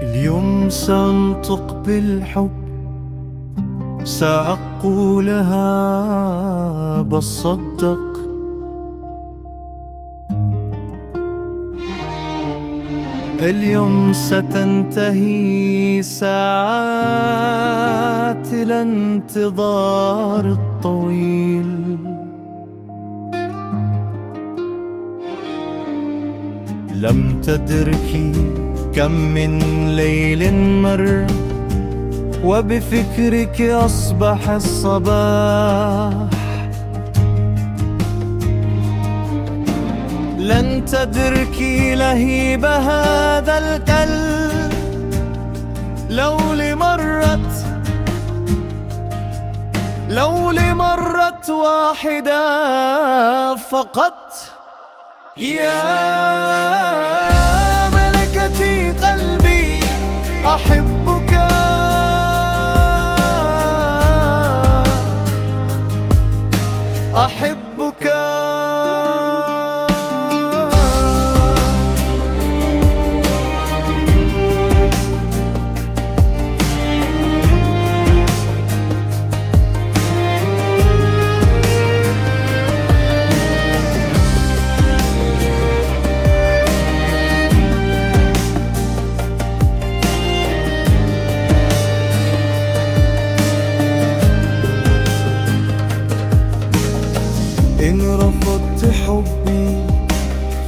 اليوم سأنطق بالحب، سأقولها بصدق. اليوم ستنتهي ساعات الانتظار الطويل. لم تدركي كم من ليل مر وبفكرك أصبح الصباح. لن تدركي لهيب هذا القلب لو لمرت واحدة فقط. يا ملكتي قلبي أحبك، أحبك. إن رفضت حبي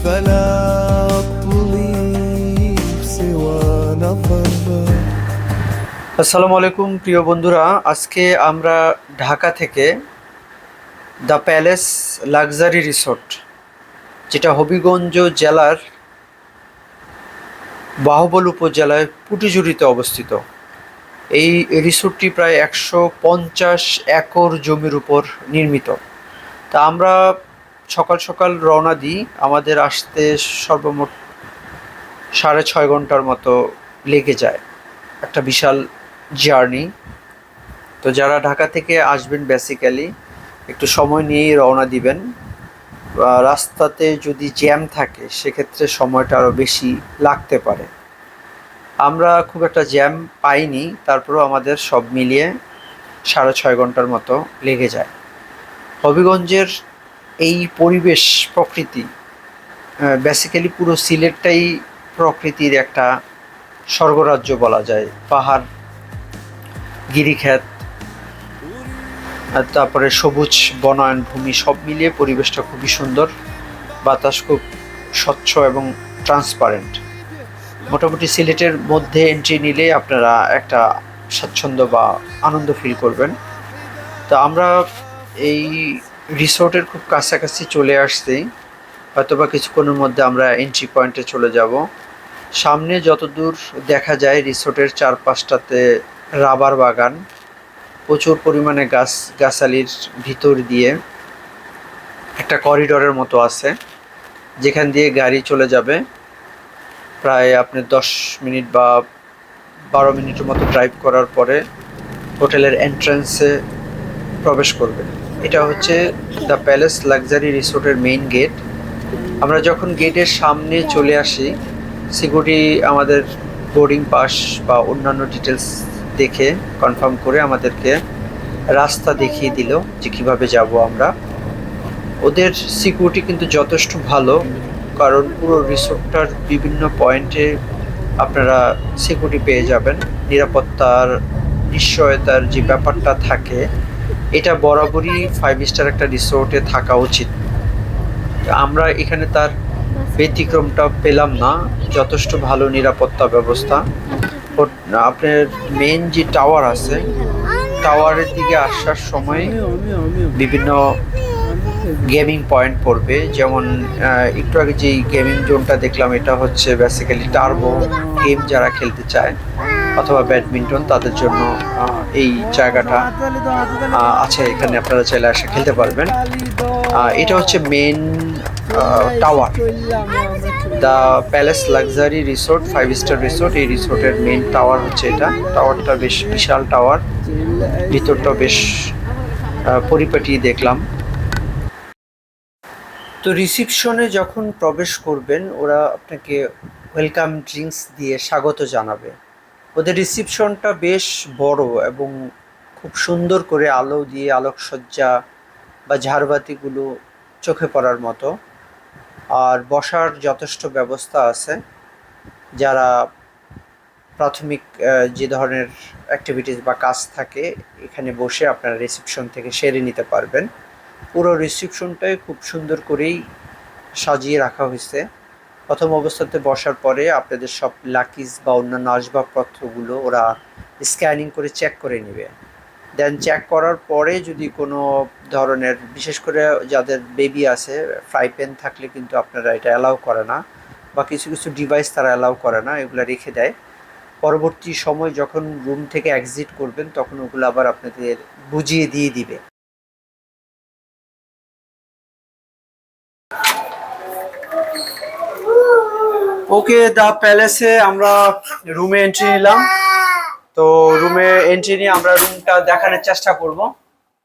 فلا أطلب سوى نظر. আসসালামু আলাইকুম প্রিয় বন্ধুরা, আজকে আমরা ঢাকা থেকে দ্য প্যালেস লাক্সারি রিসোর্ট, যেটা হবিগঞ্জ জেলার বাহুবল উপজেলায় পুটিজুড়িতে অবস্থিত, এই রিসোর্টটি প্রায় 150 একর জমির উপর নির্মিত। তা আমরা সকাল সকাল রওনা দিই। আমাদের আসতে সর্বমোট 6.5 ঘন্টার মতো লেগে যায়, একটা বিশাল জার্নি। তো যারা ঢাকা থেকে আসবেন বেসিক্যালি একটু সময় নিয়েই রওনা দিবেন। রাস্তাতে যদি জ্যাম থাকে সেক্ষেত্রে সময়টা আরও বেশি লাগতে পারে। আমরা খুব একটা জ্যাম পাইনি, তারপরেও আমাদের সব মিলিয়ে 6.5 ঘন্টার মতো লেগে যায়। হবিগঞ্জের এই পরিবেশ প্রকৃতি, বেসিক্যালি পুরো সিলেটটাই প্রকৃতির একটা স্বর্গরাজ্য বলা যায়। পাহাড়, গিরিখাত, তারপরে সবুজ বনায়ন ভূমি, সব মিলিয়ে পরিবেশটা খুবই সুন্দর। বাতাস খুব স্বচ্ছ এবং ট্রান্সপারেন্ট। মোটামুটি সিলেটের মধ্যে এন্ট্রি নিলে আপনারা একটা স্বাচ্ছন্দ্য বা আনন্দ ফিল করবেন। তো আমরা এই রিসোর্টের খুব কাছাকাছি চলে আসছি, হয়তোবা কিছুক্ষণের মধ্যে আমরা এন্ট্রি পয়েন্টে চলে যাব। সামনে যতদূর দেখা যায় রিসোর্টের চারপাশটাতে রাবার বাগান, প্রচুর পরিমাণে গাছালির ভিতর দিয়ে একটা করিডোরের মতো আছে, যেখান দিয়ে গাড়ি চলে যাবে। প্রায় আপনি 10 মিনিট বা 12 মিনিটের মতো ড্রাইভ করার পরে হোটেলের এন্ট্রান্সে প্রবেশ করবে। এটা হচ্ছে দ্য প্যালেস লাক্সারি রিসোর্টের মেইন গেট। আমরা যখন গেটের সামনে চলে আসি, সিকিউরিটি আমাদের বোর্ডিং পাস বা অন্যান্য ডিটেলস দেখে কনফার্ম করে আমাদেরকে রাস্তা দেখিয়ে দিল যে কীভাবে যাব আমরা। ওদের সিকিউরিটি কিন্তু যথেষ্ট ভালো, কারণ পুরো রিসোর্টটার বিভিন্ন পয়েন্টে আপনারা সিকিউরিটি পেয়ে যাবেন। নিরাপত্তার নিশ্চয়তার যে ব্যাপারটা থাকে, এটা বরাবরই 5 স্টার একটা রিসোর্টে থাকা উচিত। আমরা এখানে তার ব্যতিক্রমটা পেলাম না, যথেষ্ট ভালো নিরাপত্তা ব্যবস্থা। আপনার মেন যে টাওয়ার আছে, টাওয়ারের দিকে আসার সময় বিভিন্ন গেমিং পয়েন্ট পড়বে। যেমন একটু আগে যেই গেমিং জোনটা দেখলাম, এটা হচ্ছে বেসিক্যালি টার্বো গেম যারা খেলতে চায় অথবা ব্যাডমিন্টন, তাদের জন্য এই জায়গাটা আছে। এখানে আপনারা চাইলে এসে খেলতে পারবেন। এটা হচ্ছে main tower, the palace luxury resort 5 star resort. এই রিসোর্টের মেন টাওয়ার হচ্ছে এটা। টাওয়ারটা বেশ বিশাল টাওয়ার, ভিতরটা বেশ পরিপাটি দেখলাম। তো রিসিপশনে যখন প্রবেশ করবেন, ওরা আপনাকে ওয়েলকাম ড্রিঙ্কস দিয়ে স্বাগত জানাবে। ওদের রিসিপশনটা বেশ বড় এবং খুব সুন্দর করে আলো দিয়ে আলোকসজ্জা বা ঝাড়বাতিগুলো চোখে পড়ার মতো। আর বসার যথেষ্ট ব্যবস্থা আছে। যারা প্রাথমিক যে ধরনের অ্যাক্টিভিটিস বা কাজ থাকে এখানে বসে আপনারা রিসিপশন থেকে সেরে নিতে পারবেন। পুরো রিসিপশনটাই খুব সুন্দর করেই সাজিয়ে রাখা হয়েছে। প্রথম অবস্থাতে বসার পরে আপনাদের সব লাকিজ বা অন্যান্য আসবাবপত্রগুলো ওরা স্ক্যানিং করে চেক করে নেবে। দেন চেক করার পরে যদি কোনো ধরনের, বিশেষ করে যাদের বেবি আছে, ফ্রাই প্যান থাকলে কিন্তু আপনারা এটা অ্যালাউ করে না, বা কিছু কিছু ডিভাইস তারা অ্যালাউ করে না, এগুলো রেখে দেয়। পরবর্তী সময় যখন রুম থেকে এক্সিট করবেন তখন ওগুলো আবার আপনাদের বুঝিয়ে দিয়ে দিবে। ওকে, দ্য প্যালেসে আমরা রুমে এন্ট্রি নিলাম। তো রুমে এন্ট্রি নিয়ে আমরা রুমটা দেখানোর চেষ্টা করব।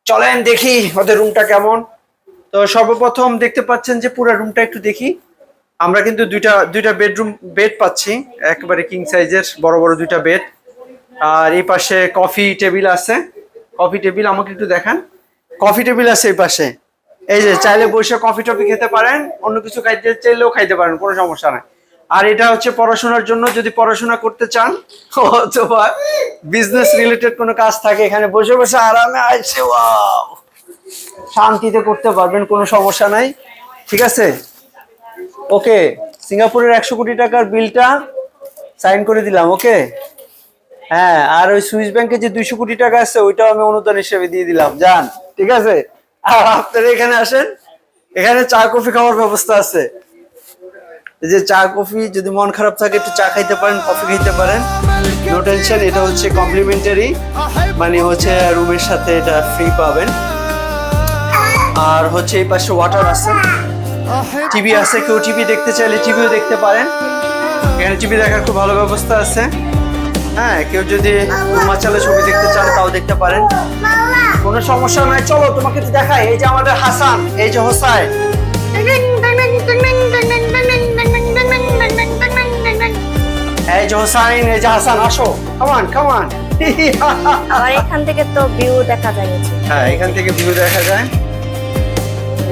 চলেন দেখি ওদের রুমটা কেমন। তো সর্বপ্রথম দেখতে পাচ্ছেন যে পুরো রুমটা একটু দেখি। আমরা কিন্তু দুইটা বেড পাচ্ছি, একেবারে কিং সাইজের বড় বড় দুইটা বেড। আর এই পাশে কফি টেবিল আছে। কফি টেবিল আমাকে একটু দেখান। কফি টেবিল আছে এই পাশে। এই যে চাইলে বসে কফি টফি খেতে পারেন, অন্য কিছু খাইতে চাইলেও খাইতে পারেন, কোনো সমস্যা নাই। আর এটা হচ্ছে পড়াশোনার জন্য, যদি পড়াশোনা করতে চান অথবা বিজনেস রিলেটেড কোনো কাজ থাকে এখানে বসে বসে আরামে আইসে ওয়াও শান্তিতে করতে পারবেন, কোনো সমস্যা নাই। ঠিক আছে, ওকে। সিঙ্গাপুরের 100 কোটি টাকার বিলটা সাইন করে দিলাম। ওকে, হ্যাঁ। আর ওই সুইস ব্যাংকে যে 200 কোটি টাকা আছে ওইটাও আমি অনুদান হিসেবে দিয়ে দিলাম, যান। ঠিক আছে, আর আপনারা এখানে আসেন, এখানে চা কফি খাওয়ার ব্যবস্থা আছে। এই যে চা কফি, যদি মন খারাপ থাকে একটু চা খাইতে পারেন, কফি খাইতে পারেন, নো টেনশন। এটা হচ্ছে কমপ্লিমেন্টারি, মানে হচ্ছে রুমের সাথে এটা ফ্রি পাবেন। আর হচ্ছে এই পাশে ওয়াটার আছে, টিভি আছে, কেউ টিভি দেখতে চাইলে টিভিও দেখতে পারেন। এখানে টিভি দেখার খুব ভালো ব্যবস্থা আছে। হ্যাঁ, কেউ যদি হিমাচলে ছবি দেখতে চান তাও দেখতে পারেন, কোনো সমস্যা নাই। চলো তোমাকে তো দেখাই। এই যে আমাদের হাসান, এই যে হোসাইন, এই যে হোসাইন, এই যে হাসান, আসো, কামান কামান। আর এখান থেকে তো ভিউ দেখা যায়। হ্যাঁ, এখান থেকে ভিউ দেখা যায়,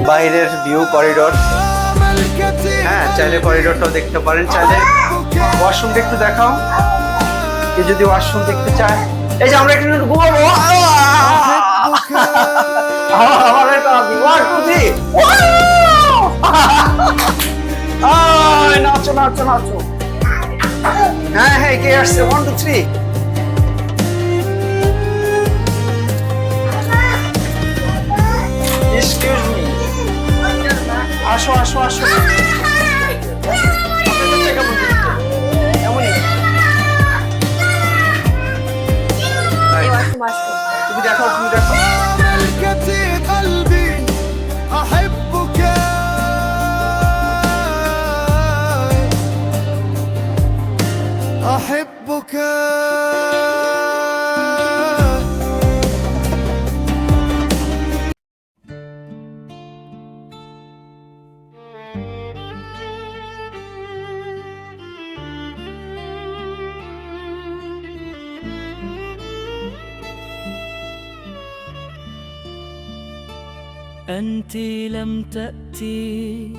বাইরের ভিউ, করিডোর। হ্যাঁ, চাইলে করিডোরটাও দেখতে পারেন। চাইলে ওয়াশরুমটা একটু দেখাও, কেউ যদি ওয়াশরুম দেখতে চায়। এই যে আমরা একটু ঘুমাবো। আমার একটা বিমার খুঁজি। নাচো নাচো নাচো। হ্যাঁ হ্যাঁ, কে আসছে? 1 2 3। এক্সকিউজ মি, আসো আসো আসো। তুমি দেখো, তুমি দেখো। ملكتي قلبي أحبك أحبك أنت لم تأتي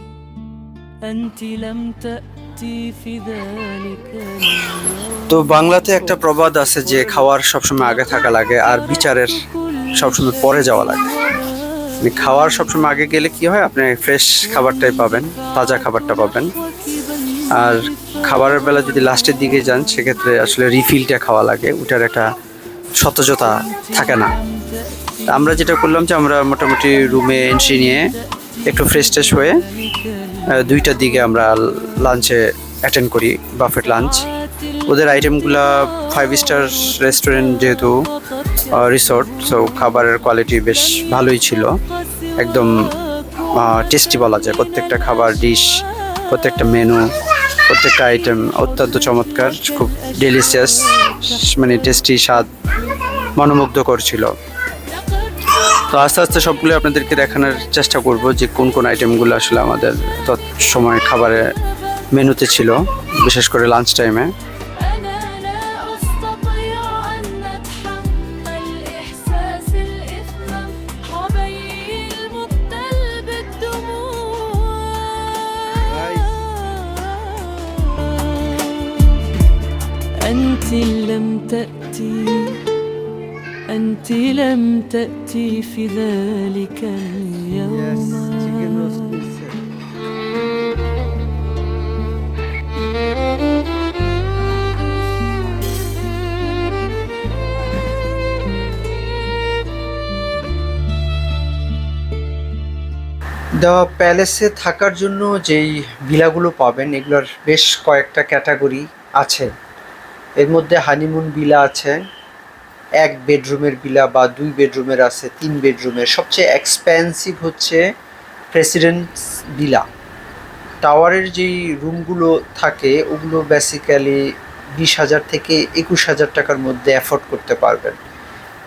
أنت لم تأتي في ذلك اليوم তো বাংলাতে একটা প্রবাদ আছে যে খাওয়ার সবসময় আগে থাকা লাগে আর বিচারের সবসময় পরে যাওয়া লাগে। মানে খাওয়ার সবসময় আগে গেলে কি হয়, আপনি ফ্রেশ খাবারটাই পাবেন, তাজা খাবারটা পাবেন। আর খাবারের বেলা যদি লাস্টের দিকে যান সেক্ষেত্রে আসলে রিফিলটা খাওয়া লাগে, ওটার একটা সতেজতা থাকে না। আমরা যেটা করলাম যে আমরা মোটামুটি রুমে এন্ট্রি নিয়ে একটু ফ্রেশ ট্রেশ হয়ে 2টার দিকে আমরা লাঞ্চে অ্যাটেন্ড করি, বাফেট লাঞ্চ। ওদের আইটেমগুলো 5 স্টার রেস্টুরেন্ট, যেহেতু রিসোর্ট, সো খাবারের কোয়ালিটি বেশ ভালোই ছিল, একদম টেস্টি বলা যায়। প্রত্যেকটা খাবার, ডিশ, প্রত্যেকটা মেনু, প্রত্যেকটা আইটেম অত্যন্ত চমৎকার, খুব ডেলিশিয়াস, মানে টেস্টি, স্বাদ মনোমুগ্ধকর ছিল। তো আস্তে আস্তে সবগুলো আপনাদেরকে দেখানোর চেষ্টা করব যে কোন কোন আইটেমগুলো আসলে আমাদের সময় খাবারের মেনুতে ছিল বিশেষ করে লাঞ্চ টাইমে। أنا لا أستطيع أن أتحمل إحساس الإثم وبي المبتل بالدموع. أنت لم تأتي، أنت لم تأتي في ذلك اليوم. দ্য প্যালেসে থাকার জন্য যেই ভিলাগুলো পাবেন এগুলোর বেশ কয়েকটা ক্যাটাগরি আছে। এর মধ্যে হানিমুন ভিলা আছে, 1 বেডরুমের ভিলা বা 2 বেডরুমের আছে, 3 বেডরুমের। সবচেয়ে এক্সপেন্সিভ হচ্ছে প্রেসিডেন্টস ভিলা। টাওয়ারের যেই রুমগুলো থাকে ওগুলো বেসিক্যালি 20,000 থেকে 21,000 টাকার মধ্যে অ্যাফোর্ড করতে পারবেন।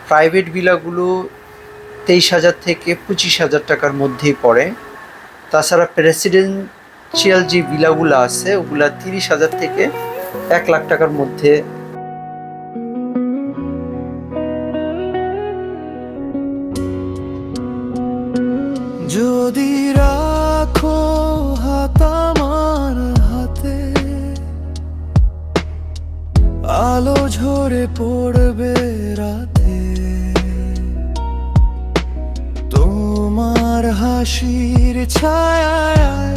প্রাইভেট ভিলাগুলো 23,000 থেকে 25,000 টাকার মধ্যেই পড়ে। তাছাড়া প্রেসিডেন্সিয়াল যে ভিলাগুলো আছে ওগুলা 30,000 থেকে 1 লাখ টাকার মধ্যে। যদি রাখো হাত আমার হাতে, আলো ঝরে পড়বে রাতে, তোমার হাসির ছায়ায়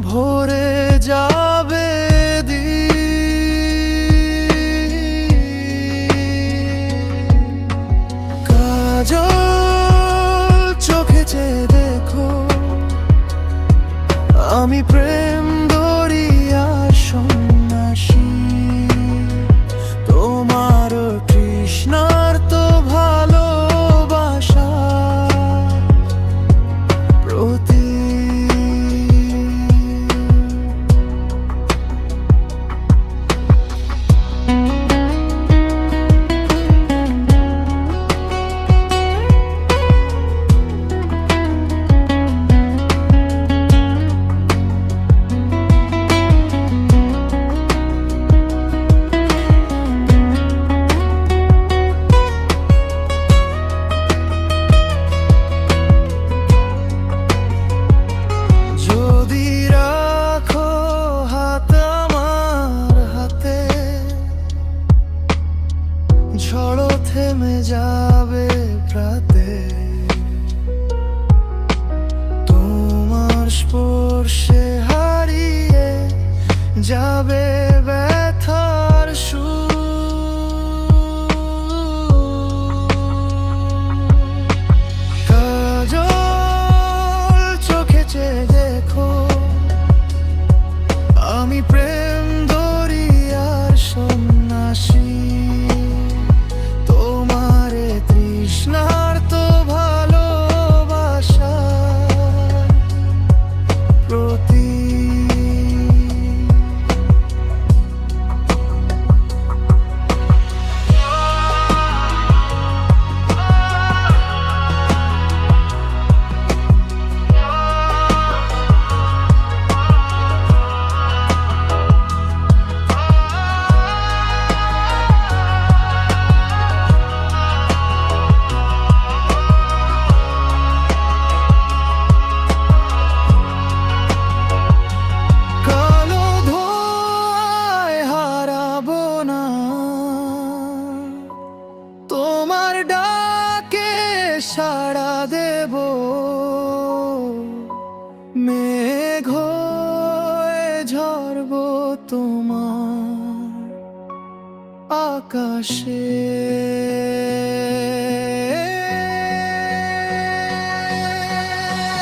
ভরে যাবে কাজল চোখে চেয়ে দেখো, আমি প্রেম দরিয়া সন্ন্যাসী, তোমার তৃষ্ণার তো ভালোবাসা প্রতি। যদি রাখো হাত আমার হাতে, ঝড় থেমে যাবে প্রাতে, তোমার স্পর্শে হারিয়ে যাবে ব্যথার সুর। কাজল চোখে চেয়ে দেখো, আমি প্রেম দরিয়ার সন্ন্যাসী, তোমার তৃষ্ণার তো ভালোবাসা প্রতি। কালো ধোঁয়ায় হারাবো না, তোমার ডাকে সাড়া দেব, মেঘ হয়ে ঝরবো তোমার আকাশে।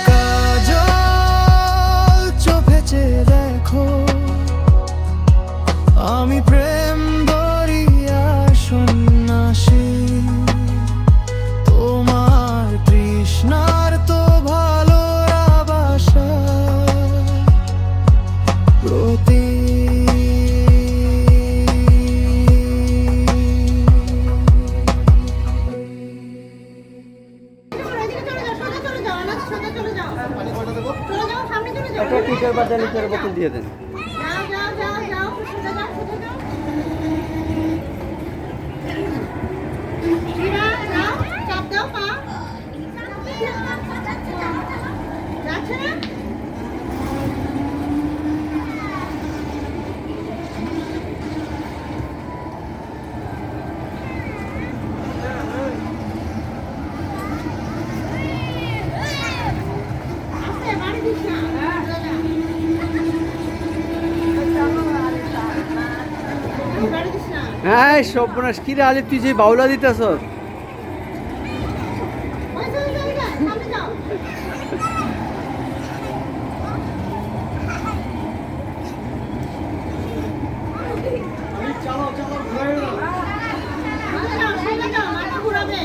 কাজল চোখে চেয়ে দেখো, আমি প্রেম দরিয়া সন্ন্যাসী, তোমার তৃষ্ণার তো ভালোবাসা প্রতি। একটা টিচার বা লিটার বোতল দিয়ে দেন। যাও যাও যাও যাও হ্যাঁ সর্বনাশ কি রে আলি তুই যে বাউলা দিতেছ মাথা ঘুরাবে